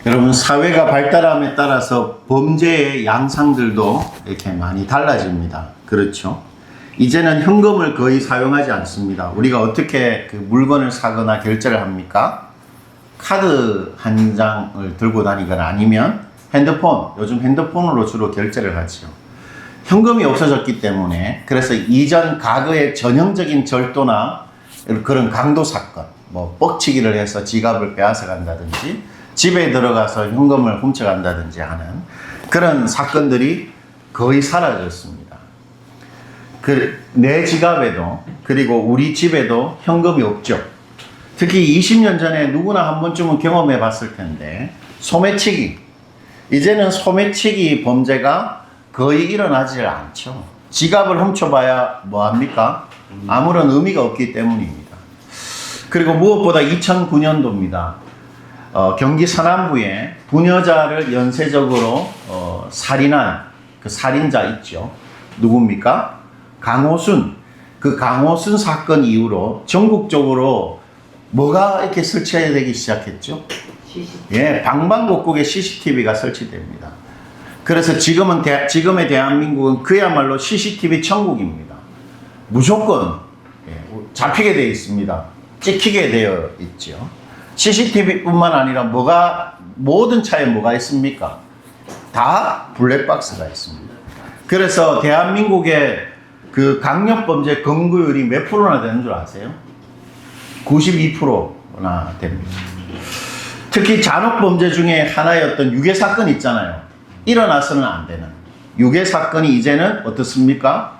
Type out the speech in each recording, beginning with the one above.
여러분, 사회가 발달함에 따라서 범죄의 양상들도 이렇게 많이 달라집니다. 그렇죠? 이제는 현금을 거의 사용하지 않습니다. 우리가 어떻게 그 물건을 사거나 결제를 합니까? 카드 한 장을 들고 다니거나 아니면 핸드폰, 요즘 핸드폰으로 주로 결제를 하죠. 현금이 없어졌기 때문에, 그래서 이전 과거의 전형적인 절도나 그런 강도 사건, 뭐 뻑치기를 해서 지갑을 빼앗아 간다든지 집에 들어가서 현금을 훔쳐간다든지 하는 그런 사건들이 거의 사라졌습니다. 내 지갑에도, 그리고 우리 집에도 현금이 없죠. 특히 20년 전에 누구나 한 번쯤은 경험해 봤을 텐데, 소매치기. 이제는 소매치기 범죄가 거의 일어나지 않죠. 지갑을 훔쳐봐야 뭐합니까? 아무런 의미가 없기 때문입니다. 그리고 무엇보다 2009년도입니다. 경기 서남부에 부녀자를 연쇄적으로 살인한 그 살인자 있죠. 누굽니까? 강호순. 그 강호순 사건 이후로 전국적으로 뭐가 이렇게 설치되기 시작했죠? 예, 방방곡곡에 CCTV가 설치됩니다. 그래서 지금의 대한민국은 그야말로 CCTV 천국입니다. 무조건 잡히게 되어 있습니다. 찍히게 되어 있죠. CCTV뿐만 아니라 모든 차에 뭐가 있습니까? 다 블랙박스가 있습니다. 그래서 대한민국의 그 강력범죄 검거율이 몇 프로나 되는 줄 아세요? 92%나 됩니다. 특히 잔혹범죄 중에 하나였던 유괴사건 있잖아요. 일어나서는 안 되는 유괴사건이 이제는 어떻습니까?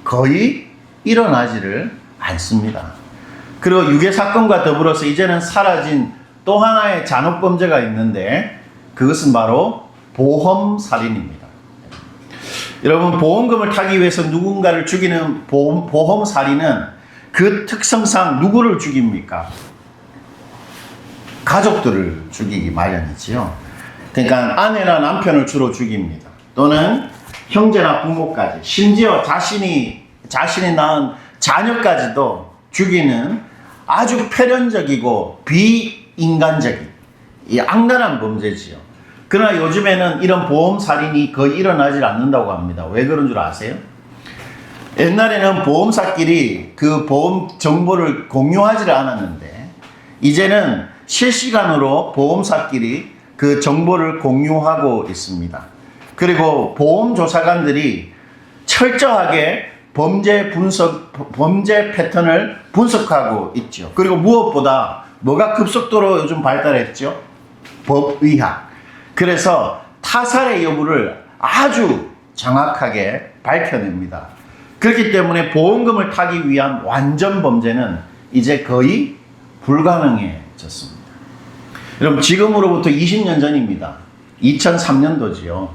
거의 일어나지를 않습니다. 그리고 유괴사건과 더불어서 이제는 사라진 또 하나의 잔혹범죄가 있는데, 그것은 바로 보험살인입니다. 여러분, 보험금을 타기 위해서 누군가를 죽이는 보험살인은 그 특성상 누구를 죽입니까? 가족들을 죽이기 마련이지요. 그러니까 아내나 남편을 주로 죽입니다. 또는 형제나 부모까지, 심지어 자신이 낳은 자녀까지도 죽이는 아주 패륜적이고 비인간적인 이 악랄한 범죄지요. 그러나 요즘에는 이런 보험살인이 거의 일어나질 않는다고 합니다. 왜 그런 줄 아세요? 옛날에는 보험사끼리 그 보험 정보를 공유하지 않았는데, 이제는 실시간으로 보험사끼리 그 정보를 공유하고 있습니다. 그리고 보험조사관들이 철저하게 범죄 패턴을 분석하고 있죠. 그리고 무엇보다 뭐가 급속도로 요즘 발달했죠? 법의학. 그래서 타살의 여부를 아주 정확하게 밝혀냅니다. 그렇기 때문에 보험금을 타기 위한 완전 범죄는 이제 거의 불가능해졌습니다. 여러분, 지금으로부터 20년 전입니다. 2003년도지요.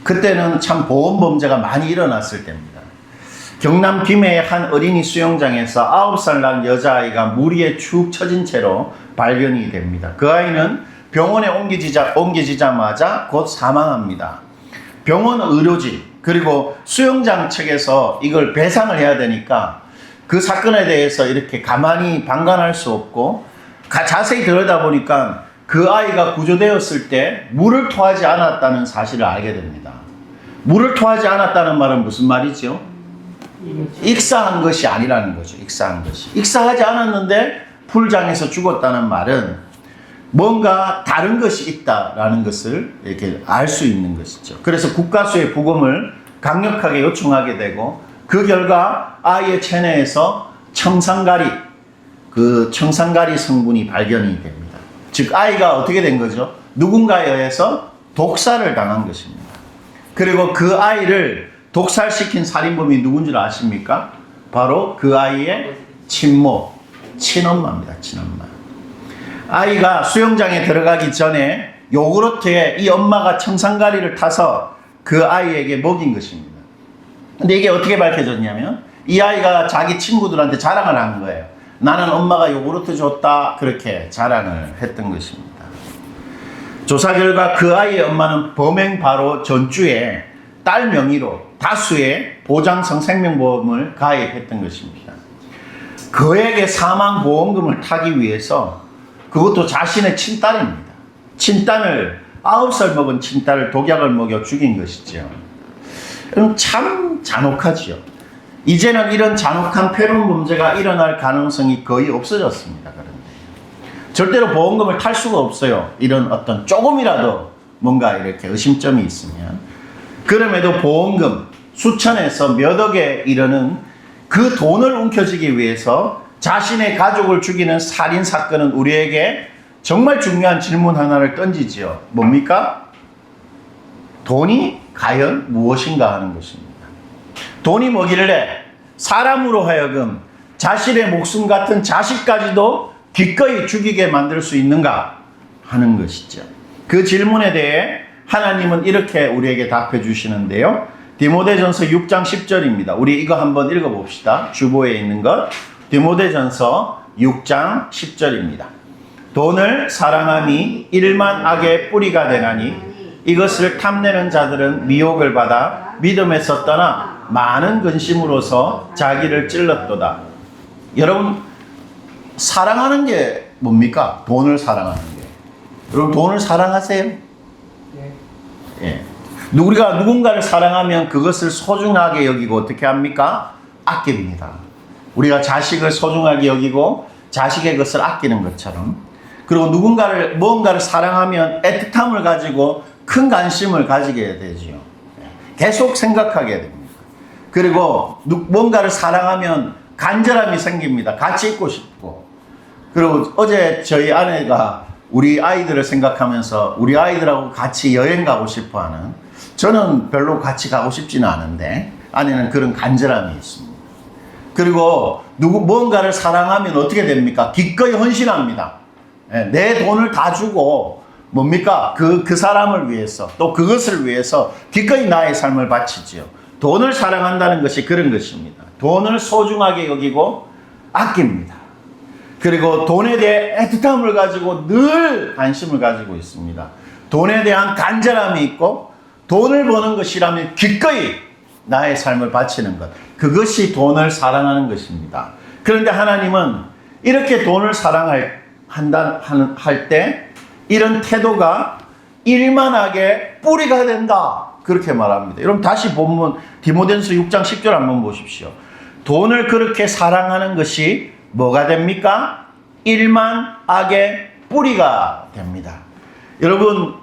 그때는 참 보험 범죄가 많이 일어났을 때입니다. 경남 김해의 한 어린이 수영장에서 9살 난 여자아이가 물 위에 축 처진 채로 발견이 됩니다. 그 아이는 병원에 옮겨지자마자 곧 사망합니다. 병원 의료진, 그리고 수영장 측에서 이걸 배상을 해야 되니까 그 사건에 대해서 이렇게 가만히 방관할 수 없고, 자세히 들여다보니까 그 아이가 구조되었을 때 물을 토하지 않았다는 사실을 알게 됩니다. 물을 토하지 않았다는 말은 무슨 말이죠? 익사한 것이 아니라는 거죠. 익사한 것이. 익사하지 않았는데 풀장에서 죽었다는 말은 뭔가 다른 것이 있다라는 것을 이렇게 알 수 있는 것이죠. 그래서 국가수의 부검을 강력하게 요청하게 되고, 그 결과 아이의 체내에서 청산가리 성분이 발견이 됩니다. 즉, 아이가 어떻게 된 거죠? 누군가에 의해서 독살을 당한 것입니다. 그리고 그 아이를 독살시킨 살인범이 누군 줄 아십니까? 바로 그 아이의 친엄마입니다. 친엄마. 아이가 수영장에 들어가기 전에 요구르트에 이 엄마가 청산가리를 타서 그 아이에게 먹인 것입니다. 근데 이게 어떻게 밝혀졌냐면, 이 아이가 자기 친구들한테 자랑을 한 거예요. 나는 엄마가 요구르트 줬다, 그렇게 자랑을 했던 것입니다. 조사 결과 그 아이의 엄마는 범행 바로 전주에 딸 명의로 다수의 보장성 생명보험을 가입했던 것입니다. 그에게 사망보험금을 타기 위해서 그것도 자신의 친딸입니다. 친딸을 9살 먹은 친딸을 독약을 먹여 죽인 것이죠. 그럼 참 잔혹하지요. 이제는 이런 잔혹한 패륜 범죄가 일어날 가능성이 거의 없어졌습니다. 그런데 절대로 보험금을 탈 수가 없어요. 이런 어떤 조금이라도 뭔가 이렇게 의심점이 있으면. 그럼에도 보험금 수천에서 몇 억에 이르는 그 돈을 움켜쥐기 위해서 자신의 가족을 죽이는 살인 사건은 우리에게 정말 중요한 질문 하나를 던지지요. 뭡니까? 돈이 과연 무엇인가 하는 것입니다. 돈이 뭐길래 사람으로 하여금 자신의 목숨 같은 자식까지도 기꺼이 죽이게 만들 수 있는가 하는 것이죠. 그 질문에 대해 하나님은 이렇게 우리에게 답해 주시는데요. 디모데전서 6장 10절입니다. 우리 이거 한번 읽어봅시다. 주보에 있는 것. 디모데전서 6장 10절입니다. 돈을 사랑함이 일만 악의 뿌리가 되나니 이것을 탐내는 자들은 미혹을 받아 믿음에서 떠나 많은 근심으로서 자기를 찔렀도다. 여러분, 사랑하는 게 뭡니까? 돈을 사랑하는 게. 여러분, 돈을 사랑하세요? 예. 우리가 누군가를 사랑하면 그것을 소중하게 여기고 어떻게 합니까? 아낍니다. 우리가 자식을 소중하게 여기고 자식의 것을 아끼는 것처럼. 그리고 무언가를 사랑하면 애틋함을 가지고 큰 관심을 가지게 되지요. 계속 생각하게 됩니다. 그리고 뭔가를 사랑하면 간절함이 생깁니다. 같이 있고 싶고. 그리고 어제 저희 아내가 우리 아이들을 생각하면서 우리 아이들하고 같이 여행 가고 싶어 하는, 저는 별로 같이 가고 싶지는 않은데 아내는 그런 간절함이 있습니다. 그리고 무언가를 사랑하면 어떻게 됩니까? 기꺼이 헌신합니다. 내 돈을 다 주고 뭡니까? 그 사람을 위해서, 또 그것을 위해서 기꺼이 나의 삶을 바치지요. 돈을 사랑한다는 것이 그런 것입니다. 돈을 소중하게 여기고 아낍니다. 그리고 돈에 대해 애틋함을 가지고 늘 관심을 가지고 있습니다. 돈에 대한 간절함이 있고, 돈을 버는 것이라면 기꺼이 나의 삶을 바치는 것. 그것이 돈을 사랑하는 것입니다. 그런데 하나님은 이렇게 돈을 사랑할 때 이런 태도가 일만하게 뿌리가 된다. 그렇게 말합니다. 여러분 다시 본문 디모데전서 6장 10절 한번 보십시오. 돈을 그렇게 사랑하는 것이 뭐가 됩니까? 일만악의 뿌리가 됩니다. 여러분,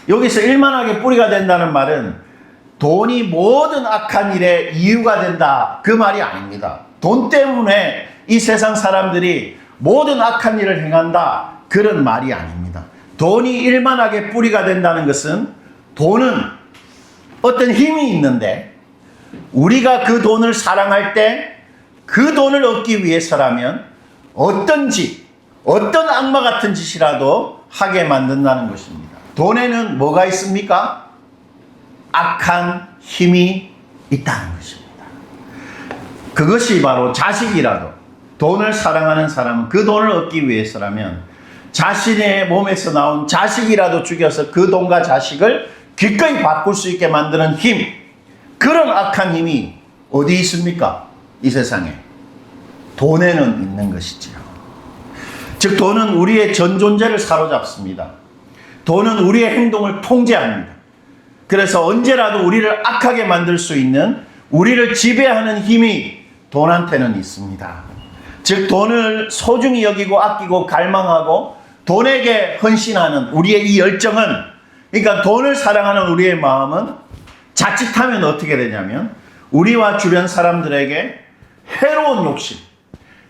여기서 일만악의 뿌리가 된다는 말은 돈이 모든 악한 일의 이유가 된다, 그 말이 아닙니다. 돈 때문에 이 세상 사람들이 모든 악한 일을 행한다, 그런 말이 아닙니다. 돈이 일만악의 뿌리가 된다는 것은, 돈은 어떤 힘이 있는데 우리가 그 돈을 사랑할 때 그 돈을 얻기 위해서라면 어떤 악마 같은 짓이라도 하게 만든다는 것입니다. 돈에는 뭐가 있습니까? 악한 힘이 있다는 것입니다. 그것이 바로 자식이라도, 돈을 사랑하는 사람은 그 돈을 얻기 위해서라면 자신의 몸에서 나온 자식이라도 죽여서 그 돈과 자식을 기꺼이 바꿀 수 있게 만드는 힘, 그런 악한 힘이 어디 있습니까? 이 세상에. 돈에는 있는 것이지요. 즉, 돈은 우리의 전 존재를 사로잡습니다. 돈은 우리의 행동을 통제합니다. 그래서 언제라도 우리를 악하게 만들 수 있는, 우리를 지배하는 힘이 돈한테는 있습니다. 즉, 돈을 소중히 여기고 아끼고 갈망하고 돈에게 헌신하는 우리의 이 열정은, 그러니까 돈을 사랑하는 우리의 마음은 자칫하면 어떻게 되냐면 우리와 주변 사람들에게 해로운 욕심,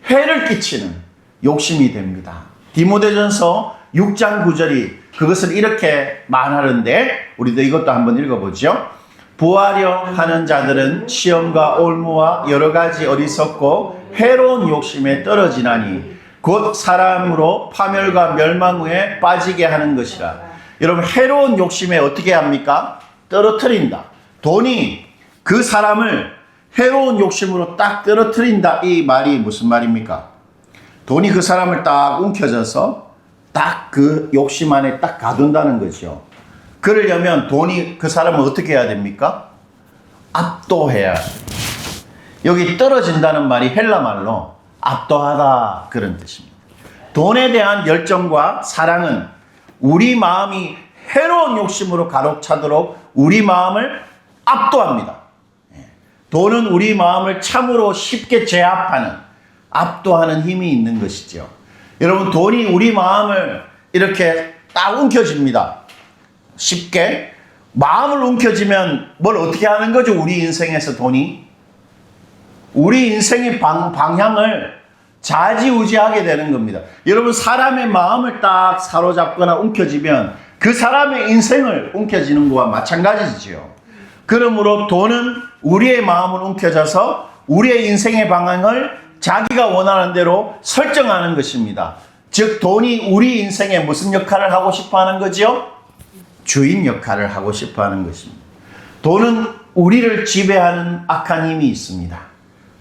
해를 끼치는 욕심이 됩니다. 디모데전서 6장 9절이 그것을 이렇게 말하는데, 우리도 이것도 한번 읽어보죠. 부하려 하는 자들은 시험과 올무와 여러 가지 어리석고 해로운 욕심에 떨어지나니 곧 사람으로 파멸과 멸망 후에 빠지게 하는 것이라. 여러분, 해로운 욕심에 어떻게 합니까? 떨어뜨린다. 돈이 그 사람을 해로운 욕심으로 딱 떨어뜨린다. 이 말이 무슨 말입니까? 돈이 그 사람을 딱 움켜져서 딱 그 욕심 안에 딱 가둔다는 거죠. 그러려면 돈이 그 사람을 어떻게 해야 됩니까? 압도해야 합니다. 여기 떨어진다는 말이 헬라 말로 압도하다, 그런 뜻입니다. 돈에 대한 열정과 사랑은 우리 마음이 해로운 욕심으로 가로차도록 우리 마음을 압도합니다. 돈은 우리 마음을 참으로 쉽게 제압하는, 압도하는 힘이 있는 것이죠. 여러분, 돈이 우리 마음을 이렇게 딱 움켜쥡니다. 쉽게. 마음을 움켜쥐면 뭘 어떻게 하는 거죠? 우리 인생에서 돈이. 우리 인생의 방향을 좌지우지하게 되는 겁니다. 여러분, 사람의 마음을 딱 사로잡거나 움켜쥐면 그 사람의 인생을 움켜쥐는 것과 마찬가지지요. 그러므로 돈은 우리의 마음을 움켜쥐어서 우리의 인생의 방향을 자기가 원하는 대로 설정하는 것입니다. 즉, 돈이 우리 인생에 무슨 역할을 하고 싶어 하는 거죠? 주인 역할을 하고 싶어 하는 것입니다. 돈은 우리를 지배하는 악한 힘이 있습니다.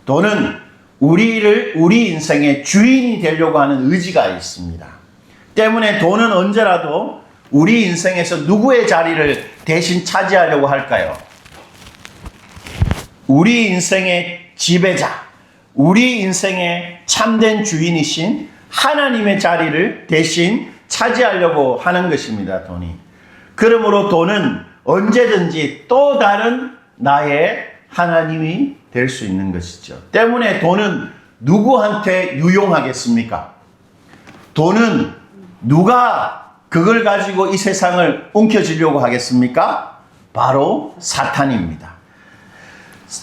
돈은 우리 인생의 주인이 되려고 하는 의지가 있습니다. 때문에 돈은 언제라도 우리 인생에서 누구의 자리를 대신 차지하려고 할까요? 우리 인생의 지배자, 우리 인생의 참된 주인이신 하나님의 자리를 대신 차지하려고 하는 것입니다, 돈이. 그러므로 돈은 언제든지 또 다른 나의 하나님이 될 수 있는 것이죠. 때문에 돈은 누구한테 유용하겠습니까? 돈은 누가 그걸 가지고 이 세상을 움켜쥐려고 하겠습니까? 바로 사탄입니다.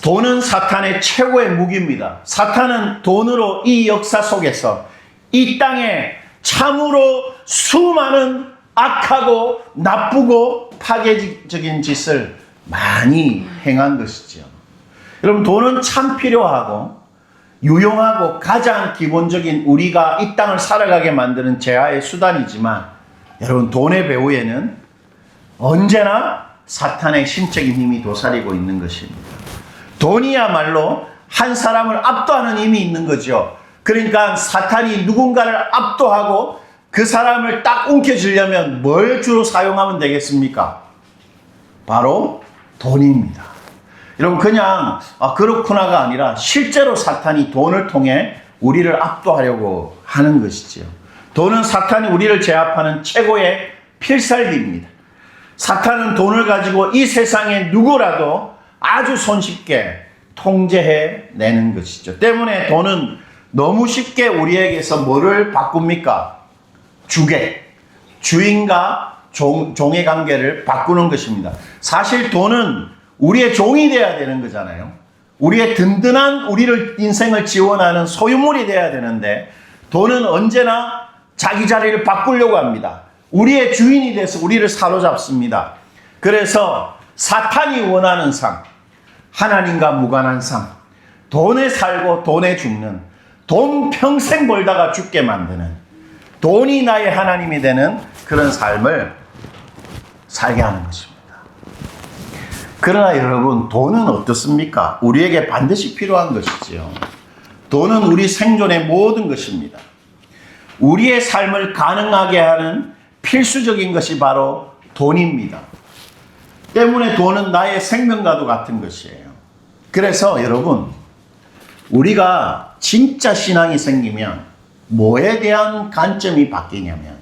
돈은 사탄의 최고의 무기입니다. 사탄은 돈으로 이 역사 속에서 이 땅에 참으로 수많은 악하고 나쁘고 파괴적인 짓을 많이 행한 것이죠. 여러분, 돈은 참 필요하고 유용하고 가장 기본적인 우리가 이 땅을 살아가게 만드는 재화의 수단이지만, 여러분, 돈의 배후에는 언제나 사탄의 심적인 힘이 도사리고 있는 것입니다. 돈이야말로 한 사람을 압도하는 힘이 있는 거죠. 그러니까 사탄이 누군가를 압도하고 그 사람을 딱 움켜쥐려면 뭘 주로 사용하면 되겠습니까? 바로 돈입니다. 여러분, 그냥 그렇구나가 아니라 실제로 사탄이 돈을 통해 우리를 압도하려고 하는 것이지요. 돈은 사탄이 우리를 제압하는 최고의 필살기입니다. 사탄은 돈을 가지고 이 세상의 누구라도 아주 손쉽게 통제해내는 것이죠. 때문에 돈은 너무 쉽게 우리에게서 뭐를 바꿉니까? 주인과 종의 관계를 바꾸는 것입니다. 사실 돈은 우리의 종이 돼야 되는 거잖아요. 우리의 든든한 우리를 인생을 지원하는 소유물이 돼야 되는데, 돈은 언제나 자기 자리를 바꾸려고 합니다. 우리의 주인이 돼서 우리를 사로잡습니다. 그래서 사탄이 원하는 삶, 하나님과 무관한 삶, 돈에 살고 돈에 죽는, 돈 평생 벌다가 죽게 만드는, 돈이 나의 하나님이 되는 그런 삶을 살게 하는 것입니다. 그러나 여러분, 돈은 어떻습니까? 우리에게 반드시 필요한 것이지요. 돈은 우리 생존의 모든 것입니다. 우리의 삶을 가능하게 하는 필수적인 것이 바로 돈입니다. 때문에 돈은 나의 생명과도 같은 것이에요. 그래서 여러분, 우리가 진짜 신앙이 생기면 뭐에 대한 관점이 바뀌냐면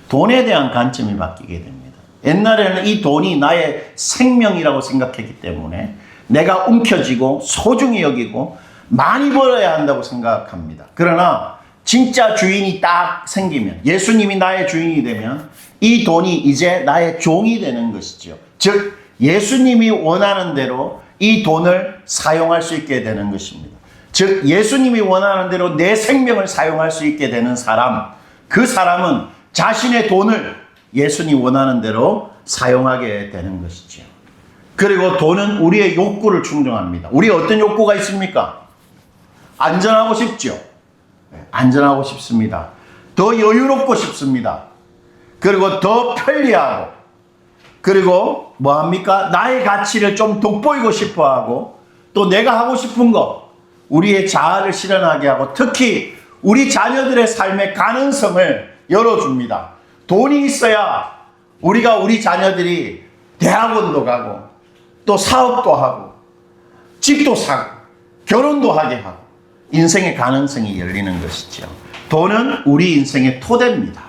돈에 대한 관점이 바뀌게 됩니다. 옛날에는 이 돈이 나의 생명이라고 생각했기 때문에 내가 움켜쥐고 소중히 여기고 많이 벌어야 한다고 생각합니다. 그러나 진짜 주인이 딱 생기면, 예수님이 나의 주인이 되면 이 돈이 이제 나의 종이 되는 것이죠. 즉, 예수님이 원하는 대로 이 돈을 사용할 수 있게 되는 것입니다. 즉, 예수님이 원하는 대로 내 생명을 사용할 수 있게 되는 사람, 그 사람은 자신의 돈을 예수님이 원하는 대로 사용하게 되는 것이죠. 그리고 돈은 우리의 욕구를 충족합니다. 우리 어떤 욕구가 있습니까? 안전하고 싶죠. 안전하고 싶습니다. 더 여유롭고 싶습니다. 그리고 더 편리하고, 그리고 뭐합니까? 나의 가치를 좀 돋보이고 싶어하고, 또 내가 하고 싶은 것, 우리의 자아를 실현하게 하고, 특히 우리 자녀들의 삶의 가능성을 열어줍니다. 돈이 있어야 우리가 우리 자녀들이 대학원도 가고, 또 사업도 하고, 집도 사고, 결혼도 하게 하고, 인생의 가능성이 열리는 것이죠. 돈은 우리 인생의 토대입니다.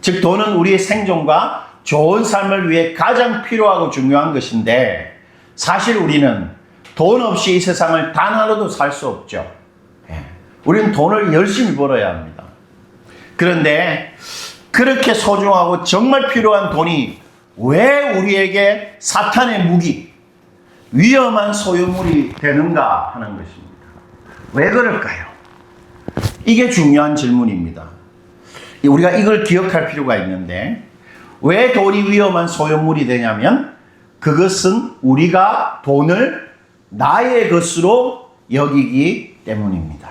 즉 돈은 우리의 생존과 좋은 삶을 위해 가장 필요하고 중요한 것인데 사실 우리는 돈 없이 이 세상을 단 하루도 살 수 없죠. 우리는 돈을 열심히 벌어야 합니다. 그런데 그렇게 소중하고 정말 필요한 돈이 왜 우리에게 사탄의 무기, 위험한 소유물이 되는가 하는 것입니다. 왜 그럴까요? 이게 중요한 질문입니다. 우리가 이걸 기억할 필요가 있는데 왜 돈이 위험한 소유물이 되냐면 그것은 우리가 돈을 나의 것으로 여기기 때문입니다.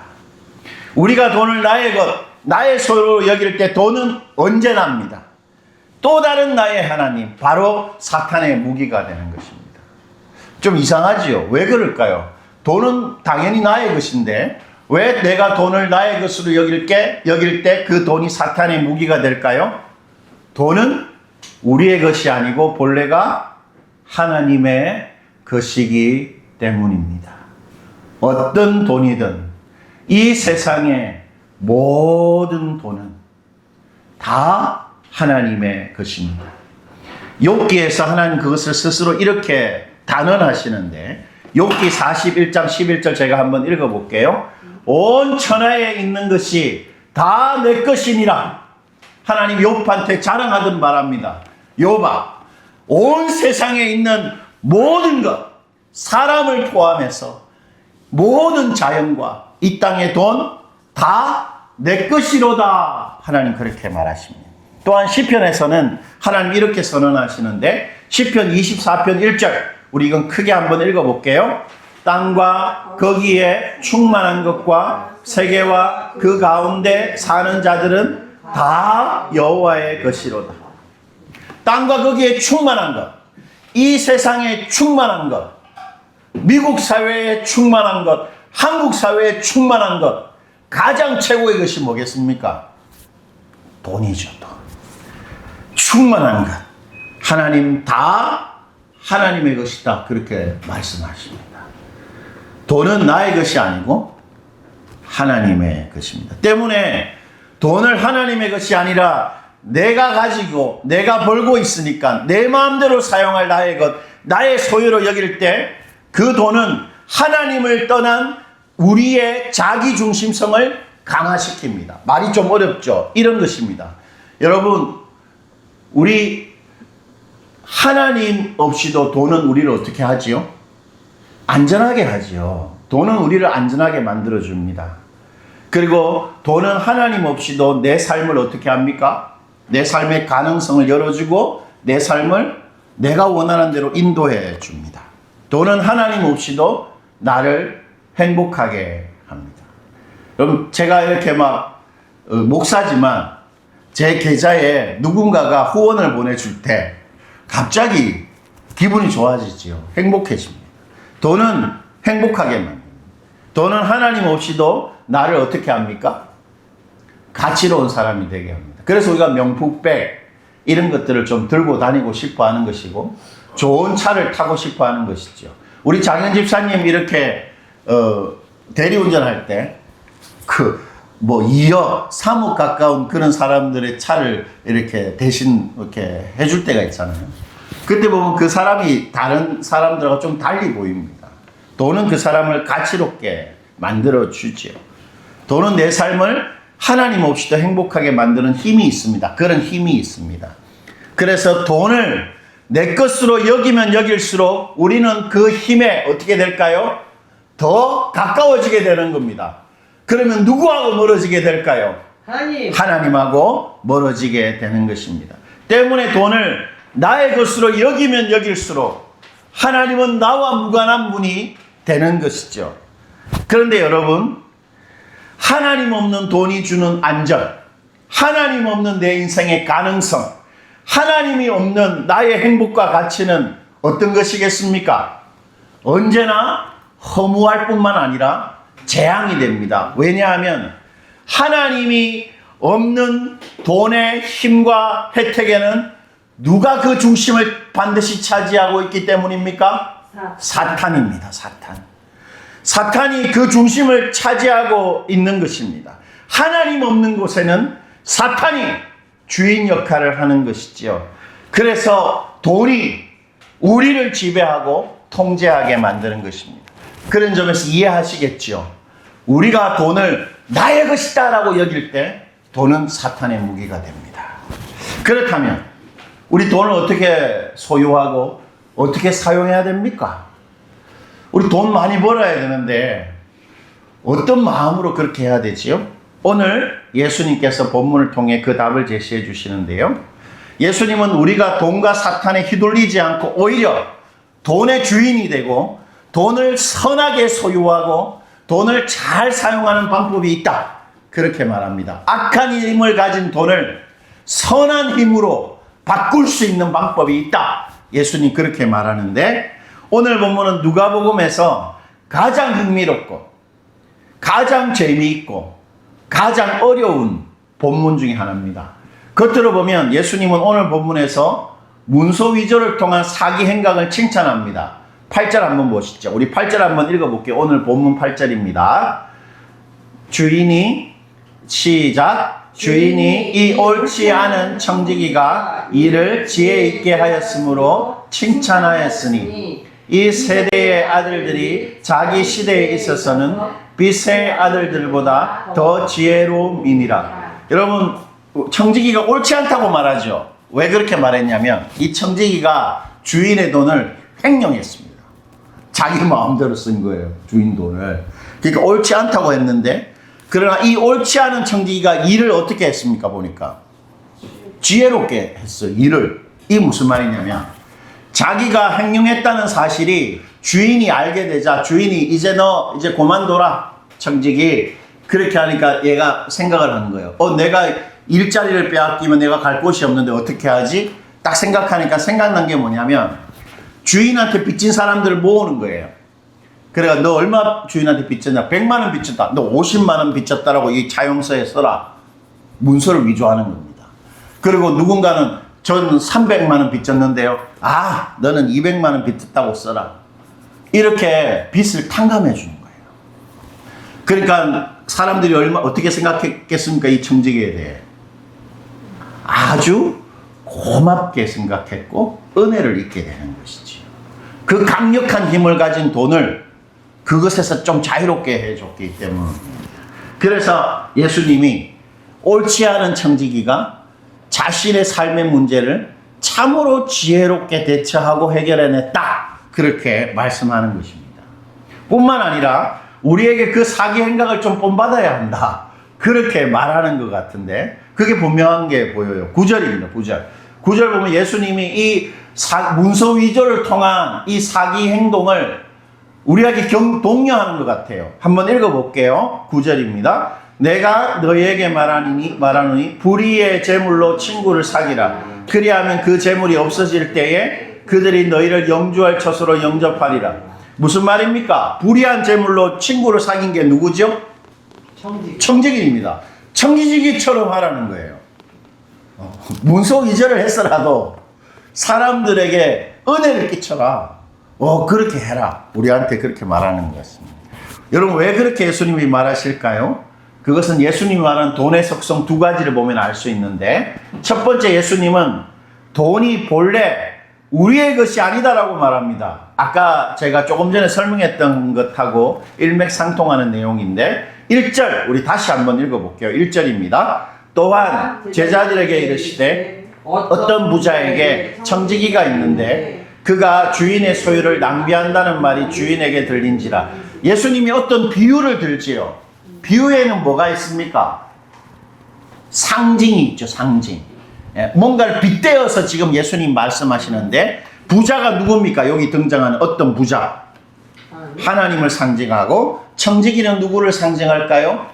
우리가 돈을 나의 것, 나의 소유로 여길 때 돈은 언제 납니다. 또 다른 나의 하나님, 바로 사탄의 무기가 되는 것입니다. 좀 이상하지요? 왜 그럴까요? 돈은 당연히 나의 것인데 왜 내가 돈을 나의 것으로 여길 때 그 돈이 사탄의 무기가 될까요? 돈은 우리의 것이 아니고 본래가 하나님의 것이기 때문입니다. 어떤 돈이든 이 세상의 모든 돈은 다 하나님의 것입니다. 욥기에서 하나님 그것을 스스로 이렇게 단언하시는데 욥기 41장 11절 제가 한번 읽어볼게요. 온 천하에 있는 것이 다 내 것이니라. 하나님 욥한테 자랑하던 바랍니다. 욥아, 온 세상에 있는 모든 것, 사람을 포함해서 모든 자연과 이 땅의 돈 다 내 것이로다. 하나님 그렇게 말하십니다. 또한 시편에서는 하나님 이렇게 선언하시는데 시편 24편 1절 우리 이건 크게 한번 읽어볼게요. 땅과 거기에 충만한 것과 세계와 그 가운데 사는 자들은 다 여호와의 것이로다. 땅과 거기에 충만한 것, 이 세상에 충만한 것, 미국 사회에 충만한 것, 한국 사회에 충만한 것, 가장 최고의 것이 뭐겠습니까? 돈이죠. 돈. 충만한 것. 하나님 다 하나님의 것이다. 그렇게 말씀하십니다. 돈은 나의 것이 아니고 하나님의 것입니다. 때문에 돈을 하나님의 것이 아니라 내가 가지고 내가 벌고 있으니까 내 마음대로 사용할 나의 것, 나의 소유로 여길 때 그 돈은 하나님을 떠난 우리의 자기 중심성을 강화시킵니다. 말이 좀 어렵죠? 이런 것입니다. 여러분, 우리 하나님 없이도 돈은 우리를 어떻게 하지요? 안전하게 하지요. 돈은 우리를 안전하게 만들어줍니다. 그리고 돈은 하나님 없이도 내 삶을 어떻게 합니까? 내 삶의 가능성을 열어주고 내 삶을 내가 원하는 대로 인도해 줍니다. 돈은 하나님 없이도 나를 행복하게 합니다. 여러분, 제가 이렇게 목사지만 제 계좌에 누군가가 후원을 보내줄 때 갑자기 기분이 좋아지지요. 행복해집니다. 돈은 행복하게 만듭니다. 돈은 하나님 없이도 나를 어떻게 합니까? 가치로운 사람이 되게 합니다. 그래서 우리가 명품백 이런 것들을 좀 들고 다니고 싶어 하는 것이고 좋은 차를 타고 싶어 하는 것이죠. 우리 장현 집사님 이렇게 대리운전할 때 2억, 3억 가까운 그런 사람들의 차를 이렇게 대신 이렇게 해줄 때가 있잖아요. 그때 보면 그 사람이 다른 사람들하고 좀 달리 보입니다. 돈은 그 사람을 가치롭게 만들어 주지요. 돈은 내 삶을 하나님 없이도 행복하게 만드는 힘이 있습니다. 그런 힘이 있습니다. 그래서 돈을 내 것으로 여기면 여길수록 우리는 그 힘에 어떻게 될까요? 더 가까워지게 되는 겁니다. 그러면 누구하고 멀어지게 될까요? 하나님하고 멀어지게 되는 것입니다. 때문에 돈을 나의 것으로 여기면 여길수록 하나님은 나와 무관한 분이 되는 것이죠. 그런데 여러분, 하나님 없는 돈이 주는 안전, 하나님 없는 내 인생의 가능성, 하나님이 없는 나의 행복과 가치는 어떤 것이겠습니까? 언제나 허무할 뿐만 아니라 재앙이 됩니다. 왜냐하면 하나님이 없는 돈의 힘과 혜택에는 누가 그 중심을 반드시 차지하고 있기 때문입니까? 사탄입니다. 사탄이 그 중심을 차지하고 있는 것입니다. 하나님 없는 곳에는 사탄이 주인 역할을 하는 것이지요. 그래서 돈이 우리를 지배하고 통제하게 만드는 것입니다. 그런 점에서 이해하시겠죠. 우리가 돈을 나의 것이다 라고 여길 때 돈은 사탄의 무기가 됩니다. 그렇다면 우리 돈을 어떻게 소유하고 어떻게 사용해야 됩니까? 우리 돈 많이 벌어야 되는데 어떤 마음으로 그렇게 해야 되지요? 오늘 예수님께서 본문을 통해 그 답을 제시해 주시는데요. 예수님은 우리가 돈과 사탄에 휘둘리지 않고 오히려 돈의 주인이 되고 돈을 선하게 소유하고 돈을 잘 사용하는 방법이 있다. 그렇게 말합니다. 악한 힘을 가진 돈을 선한 힘으로 바꿀 수 있는 방법이 있다. 예수님 그렇게 말하는데 오늘 본문은 누가복음에서 가장 흥미롭고 가장 재미있고 가장 어려운 본문 중에 하나입니다. 겉으로 보면 예수님은 오늘 본문에서 문서위조를 통한 사기 행각을 칭찬합니다. 8절 한번 보시죠. 우리 8절 한번 읽어볼게요. 오늘 본문 8절입니다. 시작. 주인이 이 옳지 않은 청지기가 이를 지혜 있게 하였으므로 칭찬하였으니 이 세대의 아들들이 자기 시대에 있어서는 빛의 아들들보다 더 지혜로움이니라. 여러분, 청지기가 옳지 않다고 말하죠. 왜 그렇게 말했냐면 이 청지기가 주인의 돈을 횡령했습니다. 자기 마음대로 쓴 거예요. 주인 돈을. 그러니까 옳지 않다고 했는데 그러나 이 옳지 않은 청지기가 일을 어떻게 했습니까? 보니까 지혜롭게 했어요. 일을. 이게 무슨 말이냐면 자기가 횡령했다는 사실이 주인이 알게 되자 주인이 이제 너 이제 그만둬라 청지기 그렇게 하니까 얘가 생각을 하는 거예요. 내가 일자리를 빼앗기면 내가 갈 곳이 없는데 어떻게 하지? 딱 생각하니까 생각난 게 뭐냐면 주인한테 빚진 사람들을 모으는 거예요. 그래가 너 얼마 주인한테 빚졌냐? 100만 원 빚졌다. 너 50만 원 빚졌다라고 이 차용서에 써라. 문서를 위조하는 겁니다. 그리고 누군가는 전 300만 원 빚졌는데요. 너는 200만 원 빚졌다고 써라. 이렇게 빚을 탕감해 주는 거예요. 그러니까 사람들이 어떻게 생각했겠습니까? 이 청지기에 대해. 아주 고맙게 생각했고 은혜를 잊게 되는 것이지. 그 강력한 힘을 가진 돈을 그것에서 좀 자유롭게 해줬기 때문입니다. 그래서 예수님이 옳지 않은 청지기가 자신의 삶의 문제를 참으로 지혜롭게 대처하고 해결해냈다. 그렇게 말씀하는 것입니다. 뿐만 아니라 우리에게 그 사기 행각을 좀 본받아야 한다. 그렇게 말하는 것 같은데 그게 분명한 게 보여요. 9절입니다. 9절. 9절 보면 예수님이 이 문서 위조를 통한 이 사기 행동을 우리에게 독려하는 것 같아요. 한번 읽어볼게요. 9절입니다. 내가 너희에게 말하노니 불의의 재물로 친구를 사기라. 그리하면 그 재물이 없어질 때에 그들이 너희를 영주할 처소로 영접하리라. 무슨 말입니까? 불의한 재물로 친구를 사귄 게 누구죠? 청지기입니다. 청지기처럼 하라는 거예요. 문서 위조를 했어라도 사람들에게 은혜를 끼쳐라. 그렇게 해라. 우리한테 그렇게 말하는 것 같습니다. 여러분 왜 그렇게 예수님이 말하실까요? 그것은 예수님이 말하는 돈의 속성 두 가지를 보면 알 수 있는데 첫 번째 예수님은 돈이 본래 우리의 것이 아니다라고 말합니다. 아까 제가 조금 전에 설명했던 것하고 일맥상통하는 내용인데 1절 우리 다시 한번 읽어볼게요. 1절입니다. 또한 제자들에게 이르시되 어떤 부자에게 청지기가 있는데 그가 주인의 소유를 낭비한다는 말이 주인에게 들린지라. 예수님이 어떤 비유를 들지요. 비유에는 뭐가 있습니까? 상징이 있죠. 상징. 뭔가를 빗대어서 지금 예수님 말씀하시는데 부자가 누굽니까? 여기 등장하는 어떤 부자. 하나님을 상징하고 청지기는 누구를 상징할까요?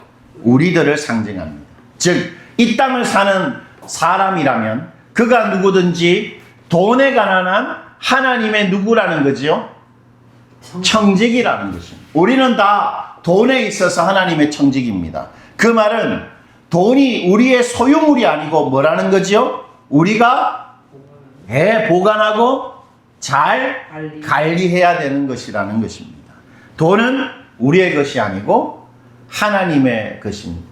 우리들을 상징합니다. 즉 이 땅을 사는 사람이라면 그가 누구든지 돈에 가난한 하나님의 누구라는 거지요? 청지기라는 것입니다. 우리는 다 돈에 있어서 하나님의 청지기입니다. 그 말은 돈이 우리의 소유물이 아니고 뭐라는 거지요? 우리가 보관하고 잘 관리해야 되는 것이라는 것입니다. 돈은 우리의 것이 아니고 하나님의 것입니다.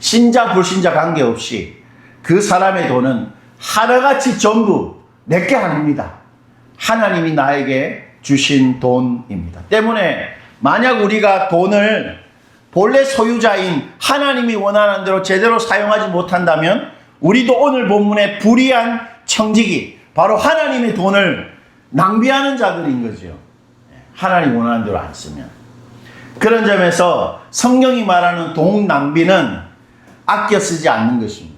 신자 불신자 관계없이 그 사람의 돈은 하나같이 전부 내게 아닙니다. 하나님이 나에게 주신 돈입니다. 때문에 만약 우리가 돈을 본래 소유자인 하나님이 원하는 대로 제대로 사용하지 못한다면 우리도 오늘 본문의 불의한 청지기, 바로 하나님의 돈을 낭비하는 자들인 거죠. 하나님 원하는 대로 안 쓰면. 그런 점에서 성경이 말하는 돈 낭비는 아껴 쓰지 않는 것입니다.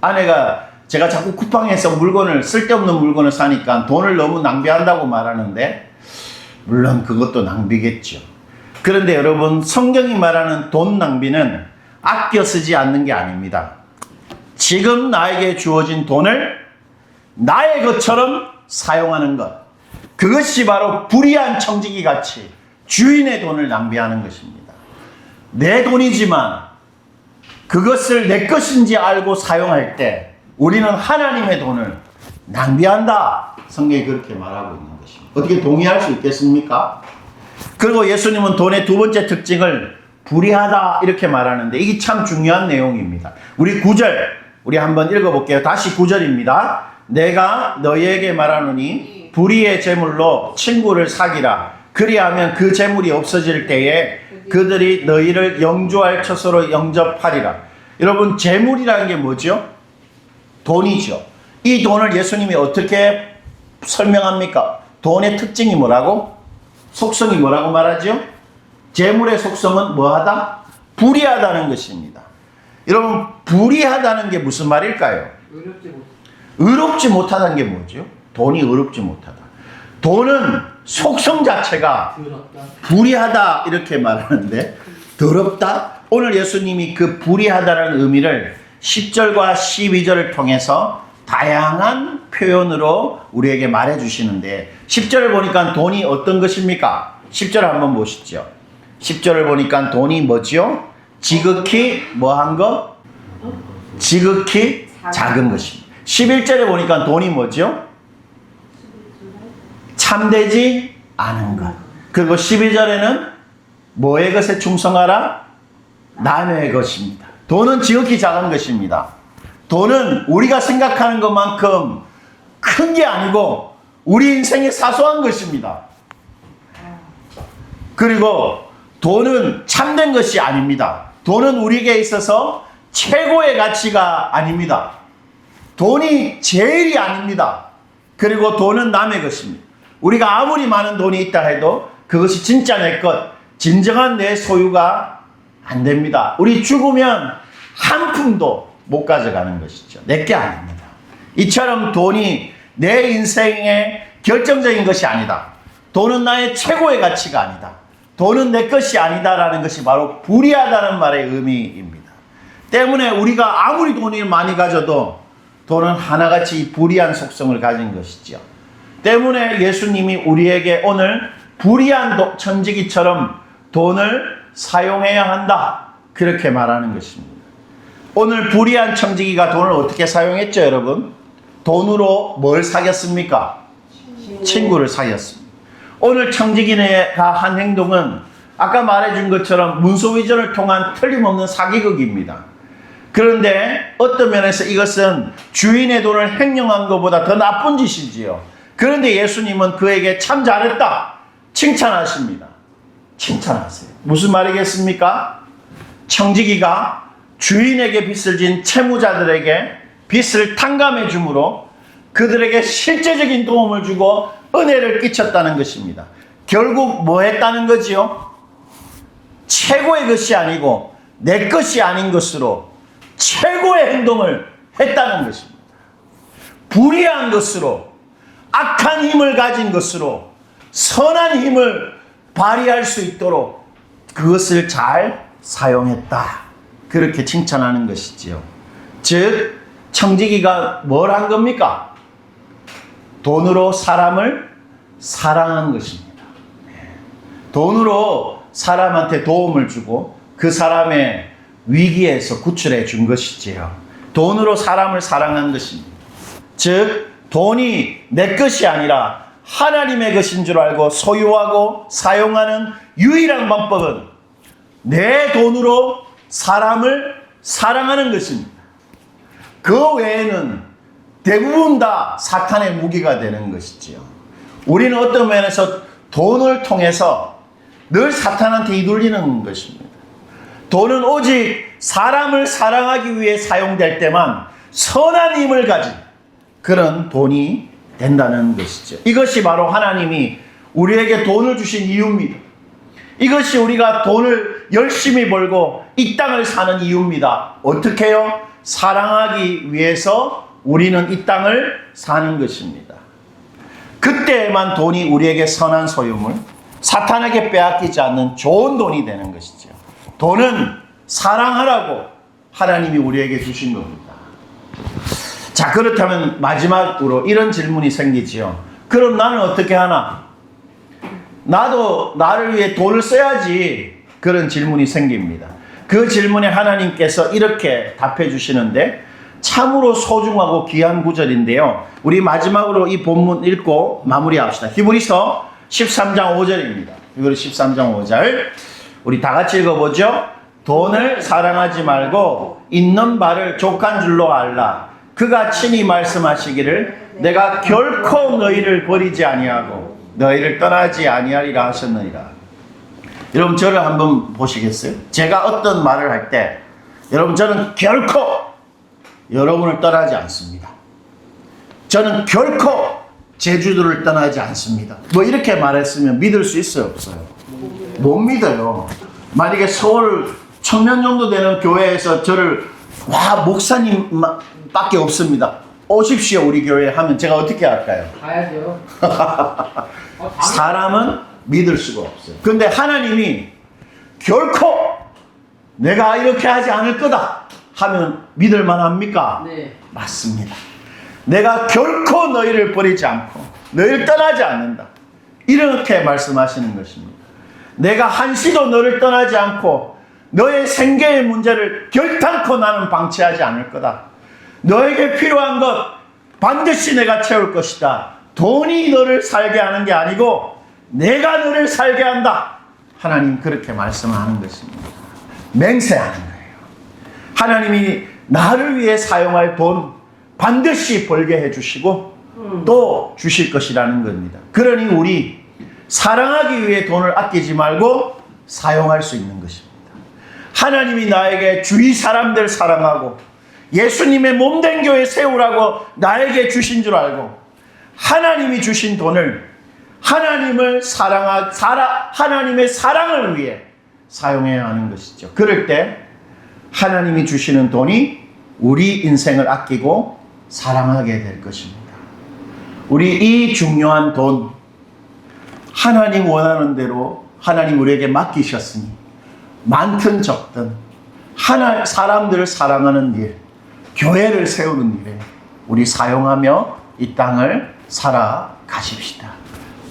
아내가 제가 자꾸 쿠팡에서 쓸데없는 물건을 사니까 돈을 너무 낭비한다고 말하는데, 물론 그것도 낭비겠죠. 그런데 여러분, 성경이 말하는 돈 낭비는 아껴 쓰지 않는 게 아닙니다. 지금 나에게 주어진 돈을 나의 것처럼 사용하는 것. 그것이 바로 불의한 청지기 같이 주인의 돈을 낭비하는 것입니다. 내 돈이지만 그것을 내 것인지 알고 사용할 때 우리는 하나님의 돈을 낭비한다. 성경이 그렇게 말하고 있는 것입니다. 어떻게 동의할 수 있겠습니까? 그리고 예수님은 돈의 두 번째 특징을 불의하다 이렇게 말하는데, 이게 참 중요한 내용입니다. 우리 9절 우리 한번 읽어볼게요. 다시 9절입니다. 내가 너희에게 말하노니 불의의 재물로 친구를 사기라. 그리하면 그 재물이 없어질 때에 그들이 너희를 영주할 처소로 영접하리라. 여러분, 재물이라는 게 뭐죠? 돈이죠. 이 돈을 예수님이 어떻게 설명합니까? 돈의 특징이 뭐라고? 속성이 뭐라고 말하죠? 재물의 속성은 뭐하다? 불의하다는 것입니다. 여러분, 불의하다는 게 무슨 말일까요? 의롭지 못하다는 게 뭐죠? 돈이 의롭지 못하다. 돈은 속성 자체가 불의하다 이렇게 말하는데, 더럽다? 오늘 예수님이 그 불의하다는 의미를 10절과 12절을 통해서 다양한 표현으로 우리에게 말해주시는데, 10절을 보니까 돈이 어떤 것입니까? 10절 한번 보시죠. 10절을 보니까 돈이 뭐죠? 지극히 뭐한 것? 지극히 작은 것입니다. 11절에 보니까 돈이 뭐죠? 참되지 않은 것. 그리고 12절에는 뭐의 것에 충성하라? 남의 것입니다. 돈은 지극히 작은 것입니다. 돈은 우리가 생각하는 것만큼 큰 게 아니고 우리 인생에 사소한 것입니다. 그리고 돈은 참된 것이 아닙니다. 돈은 우리에게 있어서 최고의 가치가 아닙니다. 돈이 제일이 아닙니다. 그리고 돈은 남의 것입니다. 우리가 아무리 많은 돈이 있다 해도 그것이 진짜 내 것, 진정한 내 소유가 안 됩니다. 우리 죽으면 한 푼도 못 가져가는 것이죠. 내게 아닙니다. 이처럼 돈이 내 인생의 결정적인 것이 아니다. 돈은 나의 최고의 가치가 아니다. 돈은 내 것이 아니다라는 것이 바로 불의하다는 말의 의미입니다. 때문에 우리가 아무리 돈을 많이 가져도 돈은 하나같이 불의한 속성을 가진 것이죠. 때문에 예수님이 우리에게 오늘 불의한 천지기처럼 돈을 사용해야 한다, 그렇게 말하는 것입니다. 오늘 불의한 청지기가 돈을 어떻게 사용했죠, 여러분? 돈으로 뭘 사겠습니까? 친구를 사겠습니다. 오늘 청지기가 한 행동은 아까 말해준 것처럼 문서위전을 통한 틀림없는 사기극입니다. 그런데 어떤 면에서 이것은 주인의 돈을 횡령한 것보다 더 나쁜 짓이지요. 그런데 예수님은 그에게 참 잘했다, 칭찬하십니다. 칭찬하세요. 무슨 말이겠습니까? 청지기가 주인에게 빚을 진 채무자들에게 빚을 탕감해 주므로 그들에게 실제적인 도움을 주고 은혜를 끼쳤다는 것입니다. 결국 뭐 했다는 거지요? 최고의 것이 아니고 내 것이 아닌 것으로 최고의 행동을 했다는 것입니다. 불의한 것으로, 악한 힘을 가진 것으로 선한 힘을 발휘할 수 있도록 그것을 잘 사용했다, 그렇게 칭찬하는 것이지요. 즉 청지기가 뭘 한 겁니까? 돈으로 사람을 사랑한 것입니다. 돈으로 사람한테 도움을 주고 그 사람의 위기에서 구출해 준 것이지요. 돈으로 사람을 사랑한 것입니다. 즉 돈이 내 것이 아니라 하나님의 것인 줄 알고 소유하고 사용하는 유일한 방법은 내 돈으로 사람을 사랑하는 것입니다. 그 외에는 대부분 다 사탄의 무기가 되는 것이지요. 우리는 어떤 면에서 돈을 통해서 늘 사탄한테 휘둘리는 것입니다. 돈은 오직 사람을 사랑하기 위해 사용될 때만 선한 힘을 가진 그런 돈이 된다는 것이죠. 이것이 바로 하나님이 우리에게 돈을 주신 이유입니다. 이것이 우리가 돈을 열심히 벌고 이 땅을 사는 이유입니다. 어떻게 해요? 사랑하기 위해서 우리는 이 땅을 사는 것입니다. 그때만 돈이 우리에게 선한 소유물, 사탄에게 빼앗기지 않는 좋은 돈이 되는 것이죠. 돈은 사랑하라고 하나님이 우리에게 주신 겁니다. 자, 그렇다면 마지막으로 이런 질문이 생기지요. 그럼 나는 어떻게 하나? 나도 나를 위해 돈을 써야지. 그런 질문이 생깁니다. 그 질문에 하나님께서 이렇게 답해 주시는데 참으로 소중하고 귀한 구절인데요. 우리 마지막으로 이 본문 읽고 마무리합시다. 히브리서 13장 5절입니다. 히브리서 13장 5절. 우리 다 같이 읽어보죠. 돈을 사랑하지 말고 있는 바를 족한 줄로 알라. 그가 친히 말씀하시기를 내가 결코 너희를 버리지 아니하고 너희를 떠나지 아니하리라 하셨느니라. 여러분 저를 한번 보시겠어요? 제가 어떤 말을 할 때 여러분 저는 결코 여러분을 떠나지 않습니다. 저는 결코 제주도를 떠나지 않습니다. 뭐 이렇게 말했으면 믿을 수 있어요? 없어요? 못 믿어요. 만약에 서울 청년 정도 되는 교회에서 저를 목사님 밖에 없습니다. 오십시오 우리 교회에 하면 제가 어떻게 할까요? 가야죠. 사람은 믿을 수가 없어요. 그런데 하나님이 결코 내가 이렇게 하지 않을 거다 하면 믿을 만합니까? 네. 맞습니다. 내가 결코 너희를 버리지 않고 너희를 떠나지 않는다. 이렇게 말씀하시는 것입니다. 내가 한시도 너를 떠나지 않고 너의 생계의 문제를 결탄코 나는 방치하지 않을 거다. 너에게 필요한 것 반드시 내가 채울 것이다. 돈이 너를 살게 하는 게 아니고 내가 너를 살게 한다. 하나님 그렇게 말씀하는 것입니다. 맹세하는 거예요. 하나님이 나를 위해 사용할 돈 반드시 벌게 해주시고 또 주실 것이라는 겁니다. 그러니 우리 사랑하기 위해 돈을 아끼지 말고 사용할 수 있는 것입니다. 하나님이 나에게 주위 사람들 사랑하고 예수님의 몸된 교회 세우라고 나에게 주신 줄 알고 하나님이 주신 돈을 하나님의 사랑을 위해 사용해야 하는 것이죠. 그럴 때 하나님이 주시는 돈이 우리 인생을 아끼고 사랑하게 될 것입니다. 우리 이 중요한 돈 하나님 원하는 대로 하나님 우리에게 맡기셨으니 많든 적든 사람들을 사랑하는 일, 교회를 세우는 일에 우리 사용하며 이 땅을 살아가십시다.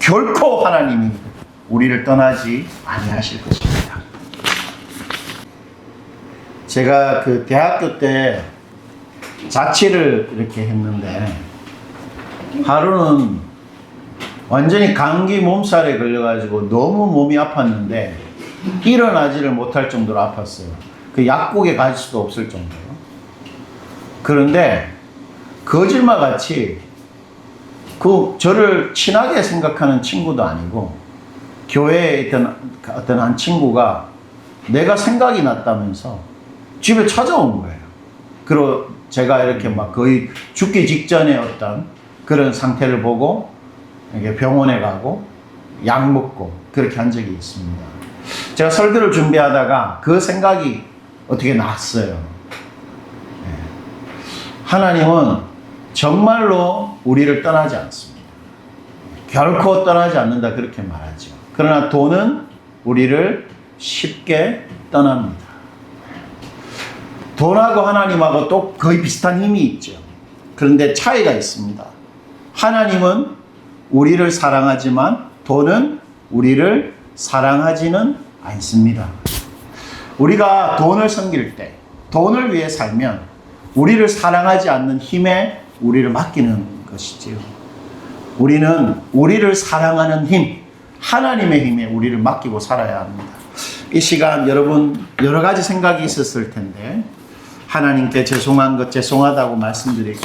결코 하나님이 우리를 떠나지 아니하실 것입니다. 제가 그 대학교 때 자취를 이렇게 했는데 하루는 완전히 감기 몸살에 걸려가지고 너무 몸이 아팠는데 일어나지를 못할 정도로 아팠어요. 그 약국에 갈 수도 없을 정도로. 그런데 거짓말같이 저를 친하게 생각하는 친구도 아니고 교회에 있던 어떤 한 친구가 내가 생각이 났다면서 집에 찾아온 거예요. 그리고 제가 이렇게 막 거의 죽기 직전에 어떤 그런 상태를 보고 이렇게 병원에 가고 약 먹고 그렇게 한 적이 있습니다. 제가 설교를 준비하다가 그 생각이 어떻게 났어요. 하나님은 정말로 우리를 떠나지 않습니다. 결코 떠나지 않는다 그렇게 말하죠. 그러나 돈은 우리를 쉽게 떠납니다. 돈하고 하나님하고 또 거의 비슷한 힘이 있죠. 그런데 차이가 있습니다. 하나님은 우리를 사랑하지만 돈은 우리를 사랑하지는 않습니다. 우리가 돈을 섬길 때, 돈을 위해 살면 우리를 사랑하지 않는 힘에 우리를 맡기는 것이지요. 우리는 우리를 사랑하는 힘, 하나님의 힘에 우리를 맡기고 살아야 합니다. 이 시간 여러분 여러 가지 생각이 있었을 텐데 하나님께 죄송한 것 죄송하다고 말씀드리고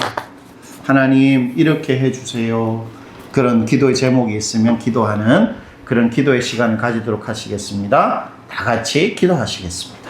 하나님 이렇게 해주세요. 그런 기도의 제목이 있으면 기도하는 그런 기도의 시간을 가지도록 하시겠습니다. 다 같이 기도하시겠습니다.